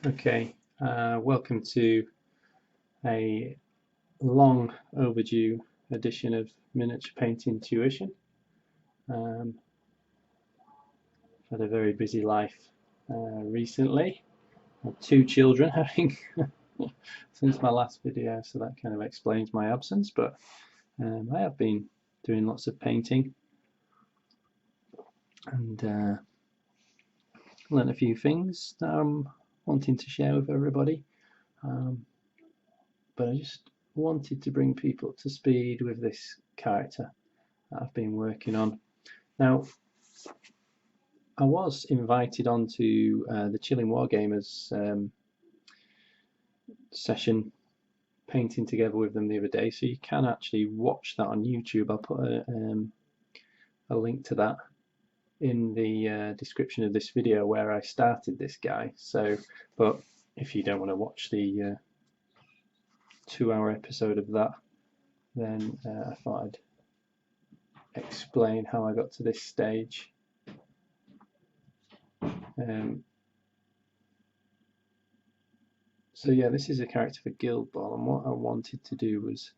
Okay, welcome to a long overdue edition of Miniature Painting Tuition. I've had a very busy life recently. I have two children having since my last video, so that kind of explains my absence, but I have been doing lots of painting and learned a few things that I'm wanting to share with everybody. But I just wanted to bring people up to speed with this character that I've been working on. Now, I was invited onto the Chilling Wargamers session painting together with them the other day, so you can actually watch that on YouTube. I'll put a link to that in the description of this video where I started this guy. So, but if you don't want to watch the 2-hour episode of that, then I thought I'd explain how I got to this stage. So yeah, this is a character for Guild Ball, and what I wanted to do was,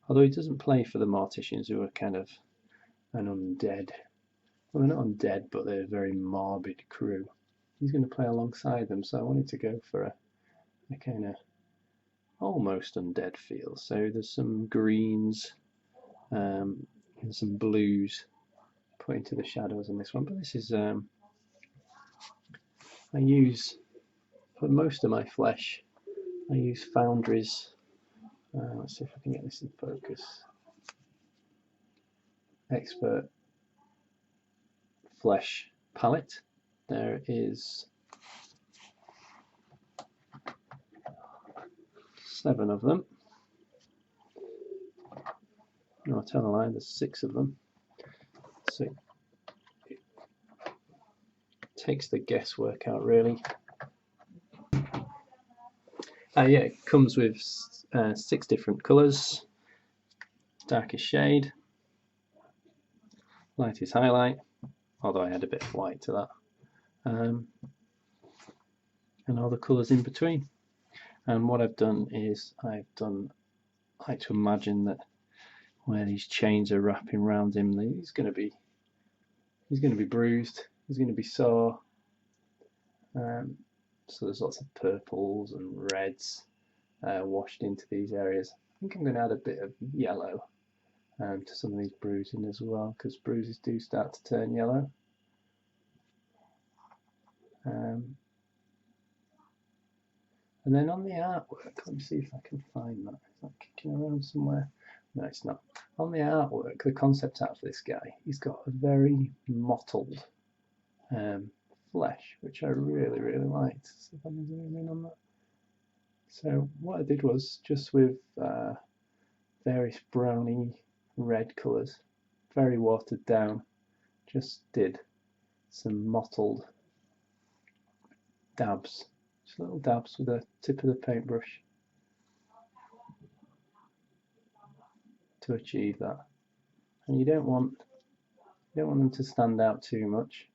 although he doesn't play for the Morticians, who are kind of an undead, well, they're not undead, but they're a very morbid crew, he's going to play alongside them, so I wanted to go for a kind of almost undead feel. So there's some greens and some blues put into the shadows on this one, but this is I use, for most of my flesh, I use Foundry's, let's see if I can get this in focus, Expert Flesh palette. There is 7 of them. No, I tell a lie, there's 6 of them. So it takes the guesswork out, really. Yeah, it comes with 6 different colours: darkest shade, lightest highlight, although I add a bit of white to that, and all the colours in between. And what I've done is I like to imagine that where these chains are wrapping around him, he's going to be bruised, he's going to be sore. So there's lots of purples and reds washed into these areas. I think I'm going to add a bit of yellow to some of these bruising as well, because bruises do start to turn yellow. And then on the artwork, let me see if I can find that. Is that kicking around somewhere? No, it's not. On the artwork, the concept art for this guy, he's got a very mottled flesh, which I really, really liked. See if I can zoom in on that. So what I did was, just with various browny red colours, very watered down, just did some mottled dabs, just little dabs with the tip of the paintbrush to achieve that. And you don't want them to stand out too much,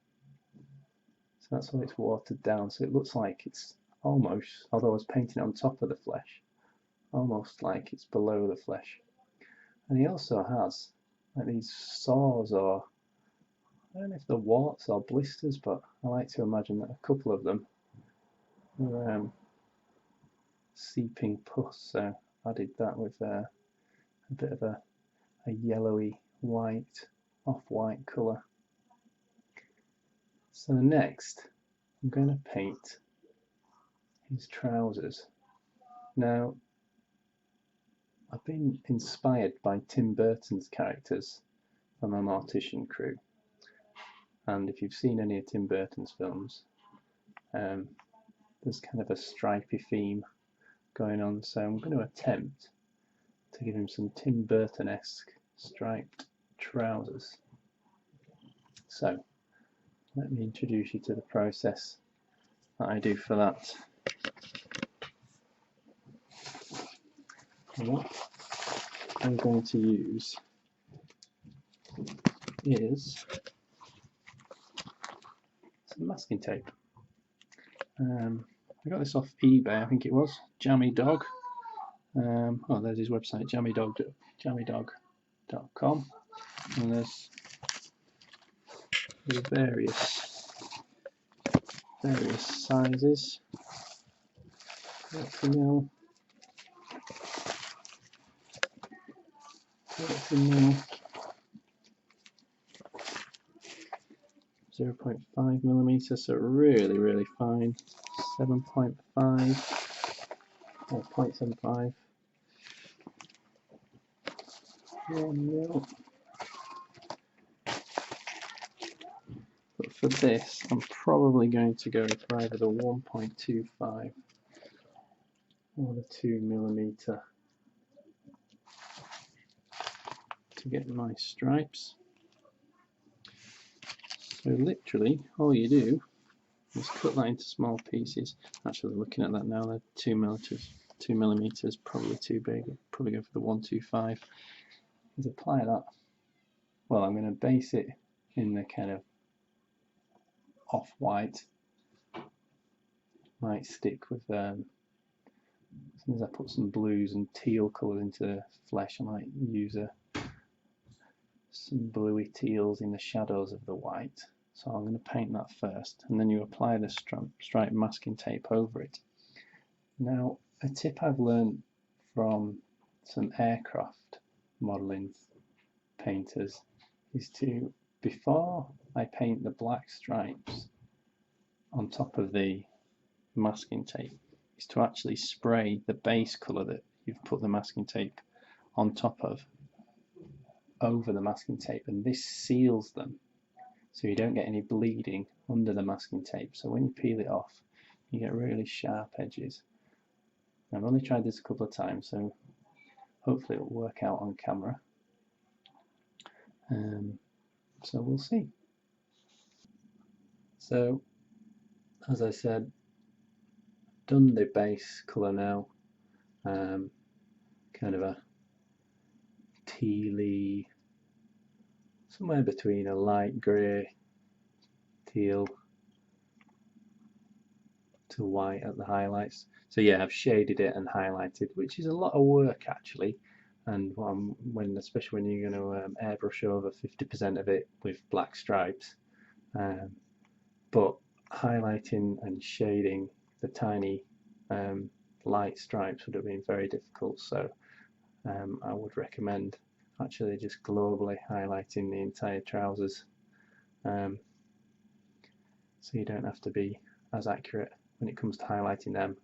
so that's why it's watered down, so it looks like it's almost, although I was painting it on top of the flesh, almost like it's below the flesh. And he also has like these sores, or I don't know if they're warts or blisters, but I like to imagine that a couple of them are seeping pus, so I did that with a bit of a yellowy white, off-white colour. So next I'm going to paint his trousers. Now, I've been inspired by Tim Burton's characters from my Mortician crew, and if you've seen any of Tim Burton's films, there's kind of a stripy theme going on, so I'm going to attempt to give him some Tim Burton-esque striped trousers. So let me introduce you to the process that I do for that. And what I'm going to use is some masking tape. I got this off eBay, I think it was. Jammy Dog. Oh, there's his website, jammydog.com. And there's various sizes. 30mm, 0.5mm, so really fine. 7.5 or 0.75. 1mm. But for this, I'm probably going to go for either the 1.25 or the 2mm to get my stripes. So literally, all you do is cut that into small pieces. Actually, looking at that now, they're 2mm, probably too big. I'll probably go for the 125. Is apply that. Well, I'm going to base it in the kind of off-white. Might stick with as soon as I put some blues and teal colours into the flesh, I might use some bluey teals in the shadows of the white. So I'm going to paint that first, and then you apply the stripe masking tape over it. Now, a tip I've learned from some aircraft modelling painters is to, before I paint the black stripes on top of the masking tape, is to actually spray the base colour that you've put the masking tape on top of over the masking tape, and this seals them so you don't get any bleeding under the masking tape. So when you peel it off, you get really sharp edges. I've only tried this a couple of times, so hopefully it'll work out on camera. So we'll see. So as I said, done the base colour now, kind of a tealy, somewhere between a light grey, teal to white at the highlights. So yeah, I've shaded it and highlighted, which is a lot of work actually. And especially when you're going to airbrush over 50% of it with black stripes. But highlighting and shading the tiny light stripes would have been very difficult. So I would recommend actually just globally highlighting the entire trousers, so you don't have to be as accurate when it comes to highlighting them.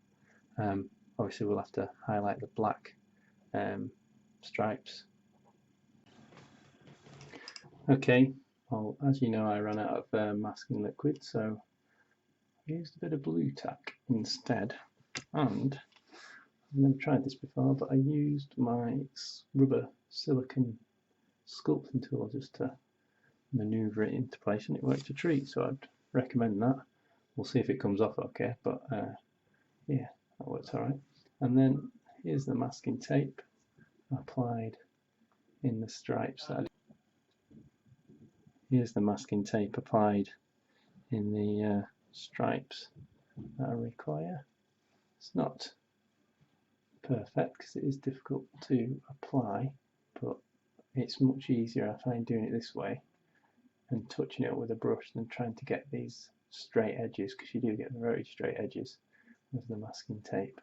Obviously we'll have to highlight the black stripes. Okay, well, as you know, I ran out of masking liquid, so I used a bit of blue tack instead, and I've never tried this before, but I used my rubber silicone sculpting tool just to manoeuvre it into place, and it worked a treat, so I'd recommend that. We'll see if it comes off okay, but yeah, that works alright. And then here's the masking tape applied in the stripes. Here's the masking tape applied in the stripes that I require. It's not perfect because it is difficult to apply, but it's much easier, I find, doing it this way and touching it with a brush than trying to get these straight edges, because you do get very straight edges with the masking tape.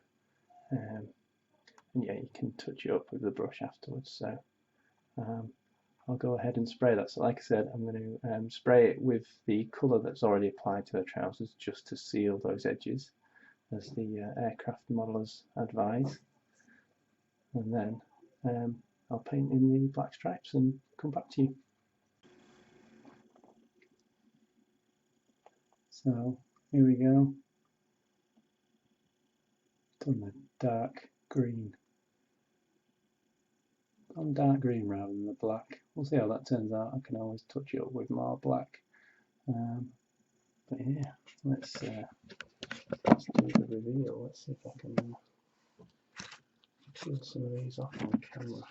And yeah, you can touch it up with the brush afterwards. So I'll go ahead and spray that. So like I said, I'm going to spray it with the colour that's already applied to the trousers just to seal those edges, as the aircraft modelers advise. And then I'll paint in the black stripes and come back to you. So here we go. Done the dark green. On dark green rather than the black. We'll see how that turns out. I can always touch it up with more black. But yeah, let's do the reveal. Let's see if I can peel some of these off on camera.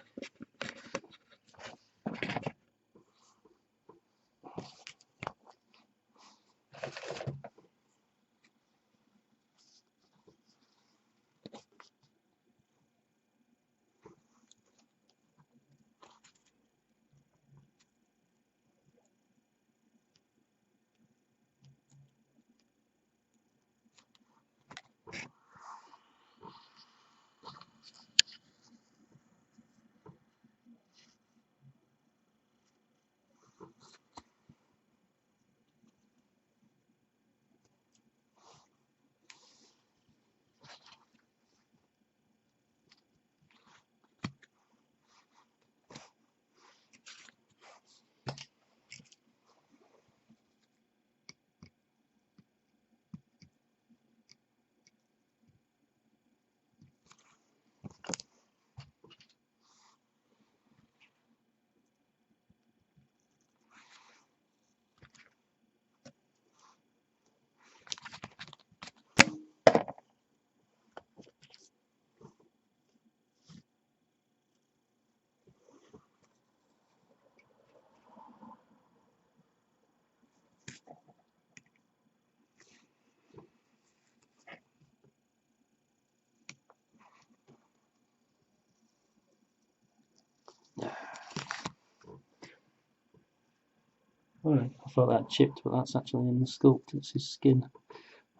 Alright, I thought that chipped, but that's actually in the sculpt. It's his skin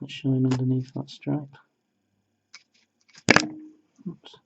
that's showing underneath that stripe. Oops.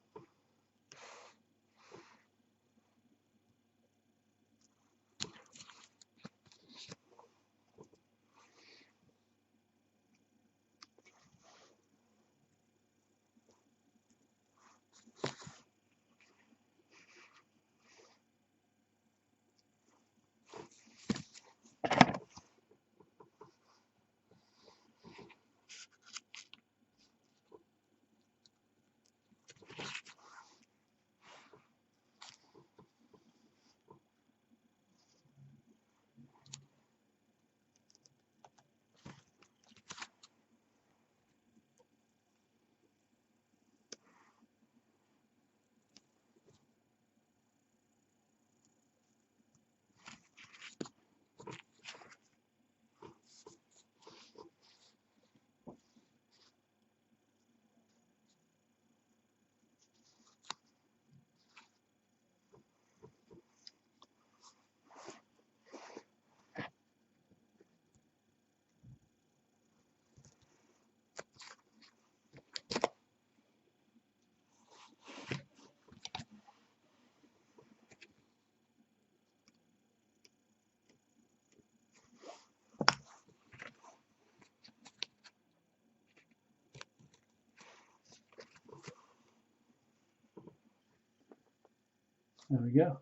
There we go.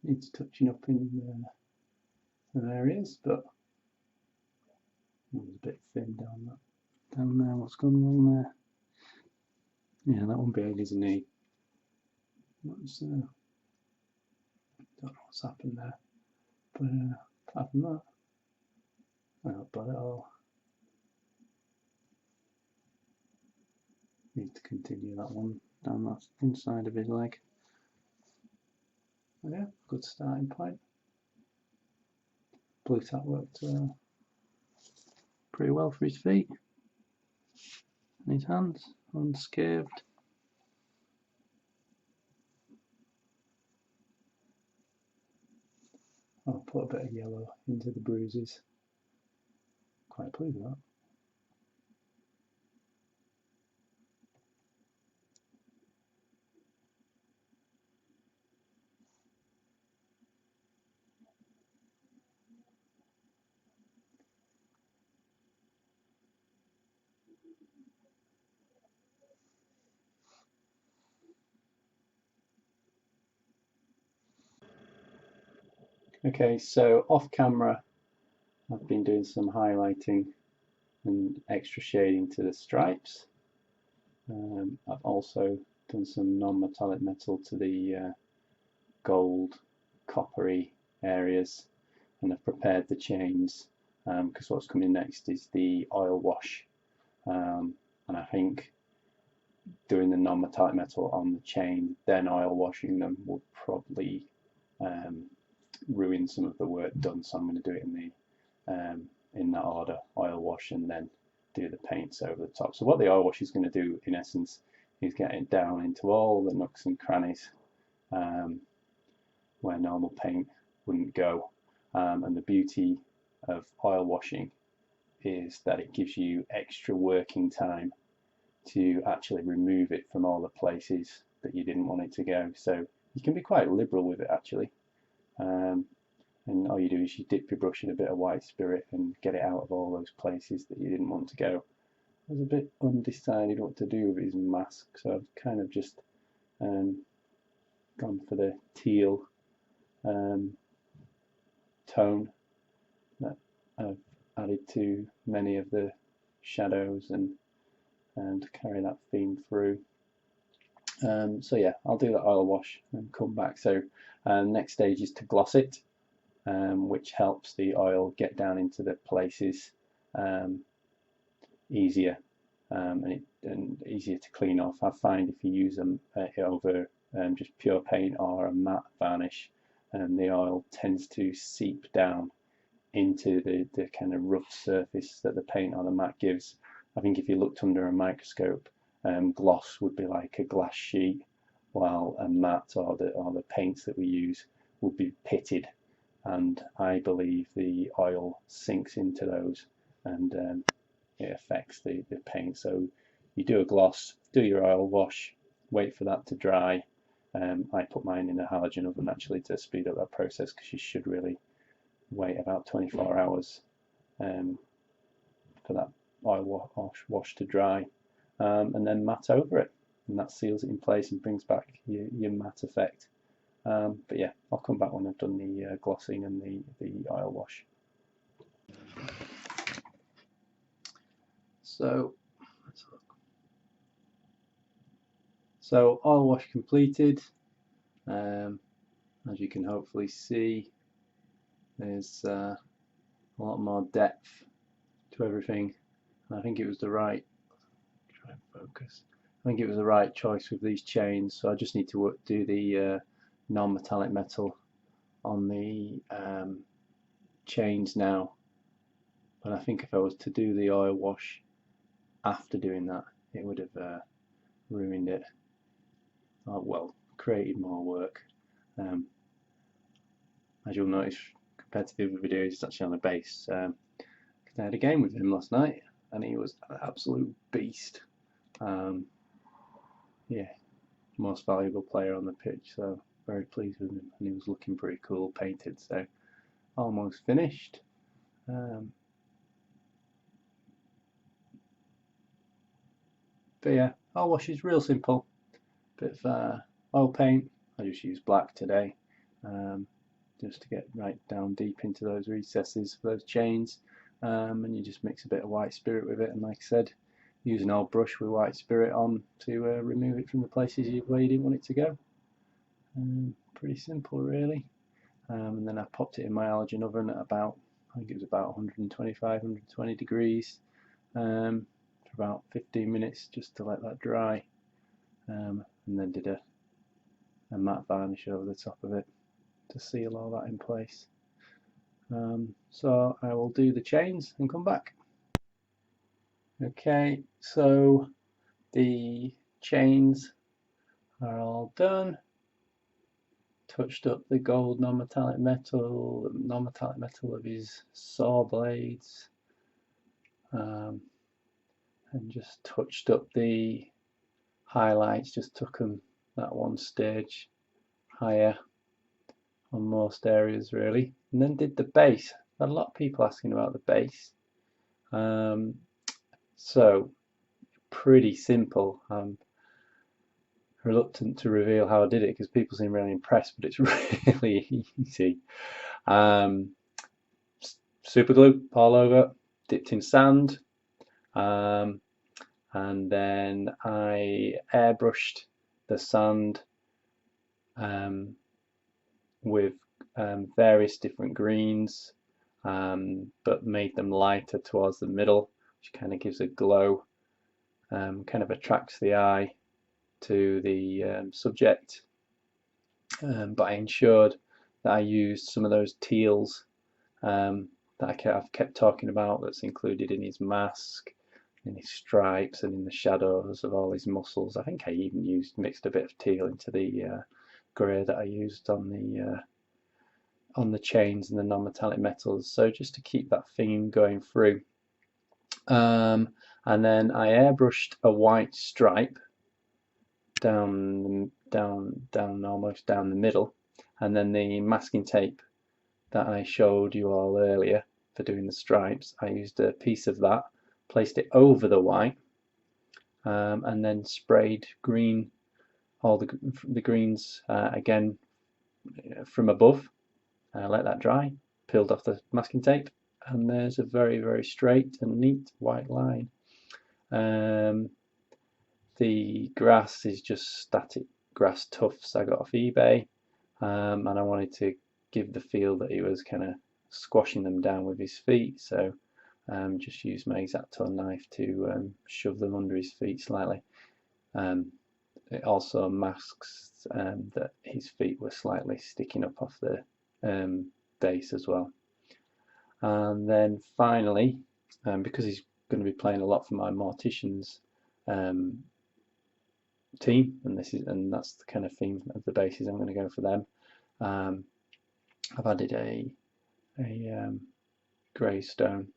Needs touching up in some areas, but it was a bit thin down there. What's gone wrong there? Yeah, that one behind his knee. Don't know what's happened there, but apart from that, not bad at all. Need to continue that one down that inside of his leg. But yeah, good starting point. Blue tack worked pretty well for his feet and his hands, unscathed. I'll put a bit of yellow into the bruises. Quite pleased with that. Okay, so off camera I've been doing some highlighting and extra shading to the stripes. I've also done some non-metallic metal to the gold coppery areas, and I've prepared the chains because what's coming next is the oil wash, and I think doing the non-metallic metal on the chain then oil washing them will probably ruin some of the work done, so I'm going to do it in that order: oil wash and then do the paints over the top. So what the oil wash is going to do in essence is get it down into all the nooks and crannies where normal paint wouldn't go, and the beauty of oil washing is that it gives you extra working time to actually remove it from all the places that you didn't want it to go. So you can be quite liberal with it actually, and all you do is you dip your brush in a bit of white spirit and get it out of all those places that you didn't want to go. I was a bit undecided what to do with his mask, so I've kind of just gone for the teal tone that I've added to many of the shadows and carry that theme through. So yeah, I'll do the oil wash and come back. So next stage is to gloss it, which helps the oil get down into the places easier and easier to clean off. I find if you use them over just pure paint or a matte varnish, the oil tends to seep down into the kind of rough surface that the paint or the matte gives. I think if you looked under a microscope, gloss would be like a glass sheet, while a matte or the paints that we use would be pitted. and I believe the oil sinks into those and it affects the paint. So you do a gloss, do your oil wash, wait for that to dry. I put mine in a halogen oven actually to speed up that process, because you should really wait about 24 hours for that oil wash to dry, and then mat over it, and that seals it in place and brings back your matte effect. But yeah, I'll come back when I've done the glossing and the oil wash. So let's look. So oil wash completed. As you can hopefully see, there's a lot more depth to everything. And I think it was the right, try and focus. I think it was the right choice with these chains. So I just need to do the non-metallic metal on the chains now. But I think if I was to do the oil wash after doing that, it would have ruined it. Well, created more work. As you'll notice, compared to the other videos, it's actually on the base. Because I had a game with him last night, and he was an absolute beast. Yeah, most valuable player on the pitch, so very pleased with him, and he was looking pretty cool painted. So almost finished. But yeah, oil wash is real simple. Bit of oil paint. I just use black today, just to get right down deep into those recesses for those chains. And you just mix a bit of white spirit with it, and like I said, use an old brush with white spirit on to remove it from the places where you didn't want it to go. Pretty simple really. And then I popped it in my halogen oven at about, I think it was about 125, 120 degrees for about 15 minutes, just to let that dry, and then did a matte varnish over the top of it to seal all that in place. So I will do the chains and come back. Okay, so the chains are all done. Touched up the gold non-metallic metal of his saw blades, and just touched up the highlights, just took them that one stage higher on most areas really, and then did the base. I had a lot of people asking about the base, so pretty simple. I'm reluctant to reveal how I did it because people seem really impressed, but it's really easy. Super glue all over, dipped in sand, and then I airbrushed the sand with various different greens, but made them lighter towards the middle, which kind of gives a glow, kind of attracts the eye to the subject. But I ensured that I used some of those teals that I've kept talking about, that's included in his mask, in his stripes, and in the shadows of all his muscles. I think I even mixed a bit of teal into the grey that I used on the chains and the non-metallic metals, so just to keep that theme going through. And then I airbrushed a white stripe down almost down the middle, and then the masking tape that I showed you all earlier for doing the stripes, I used a piece of that, placed it over the white, and then sprayed green, all the greens again from above. Let that dry, peeled off the masking tape, and there's a very, very straight and neat white line. The grass is just static grass tufts I got off eBay, and I wanted to give the feel that he was kind of squashing them down with his feet, so just used my X-Acto knife to shove them under his feet slightly. It also masks that his feet were slightly sticking up off the base as well. And then finally, because he's going to be playing a lot for my Morticians team, and that's the kind of theme of the bases, I'm going to go for them. I've added a grey stone,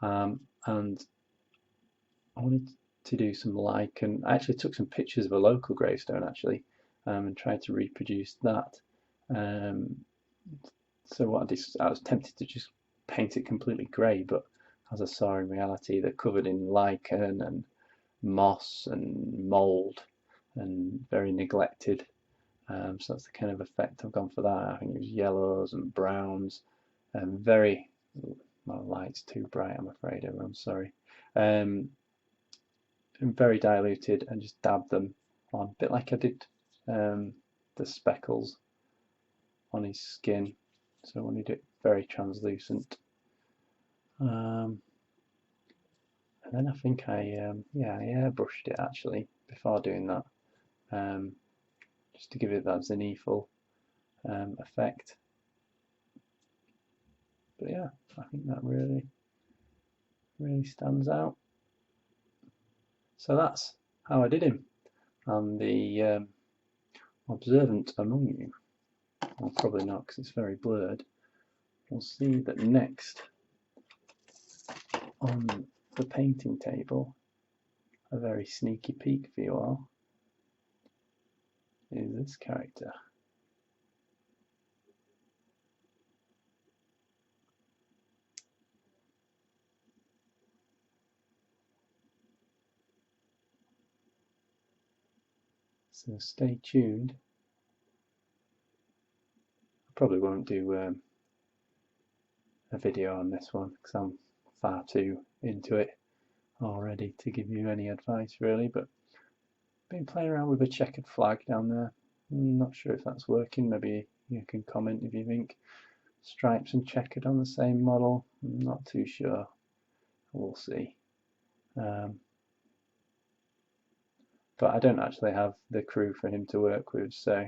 and I wanted to do some lichen. I actually took some pictures of a local gravestone actually, and tried to reproduce that. So what I did, I was tempted to just paint it completely grey, but as I saw in reality, they're covered in lichen and moss and mould and very neglected. So that's the kind of effect I've gone for that. I think it was yellows and browns, and very, my light's too bright, I'm afraid, everyone, sorry. And very diluted, and just dab them on, a bit like I did the speckles on his skin. So I wanted it very translucent. And then I think I airbrushed it actually before doing that, just to give it that zenithal effect. But yeah, I think that really stands out. So that's how I did him. And the observant among you, well, probably not because it's very blurred, will see that next on the painting table, a very sneaky peek for you all, is this character. So stay tuned. I probably won't do a video on this one because I'm far too into it already to give you any advice really, but been playing around with a checkered flag down there. I'm not sure if that's working. Maybe you can comment if you think stripes and checkered on the same model. I'm not too sure. We'll see. But I don't actually have the crew for him to work with, so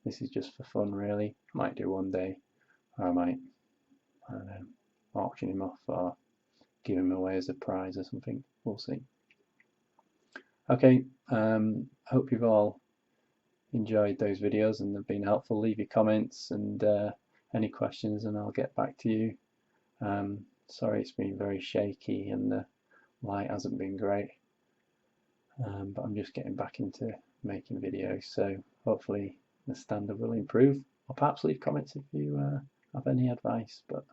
this is just for fun really. I might do one day, or I might, I don't know, auction him off or give him away as a prize or something. We'll see. Okay, hope you've all enjoyed those videos and they've been helpful. Leave your comments and any questions and I'll get back to you. Sorry it's been very shaky and the light hasn't been great, but I'm just getting back into making videos, so hopefully the standard will improve, or perhaps leave comments if you have any advice. But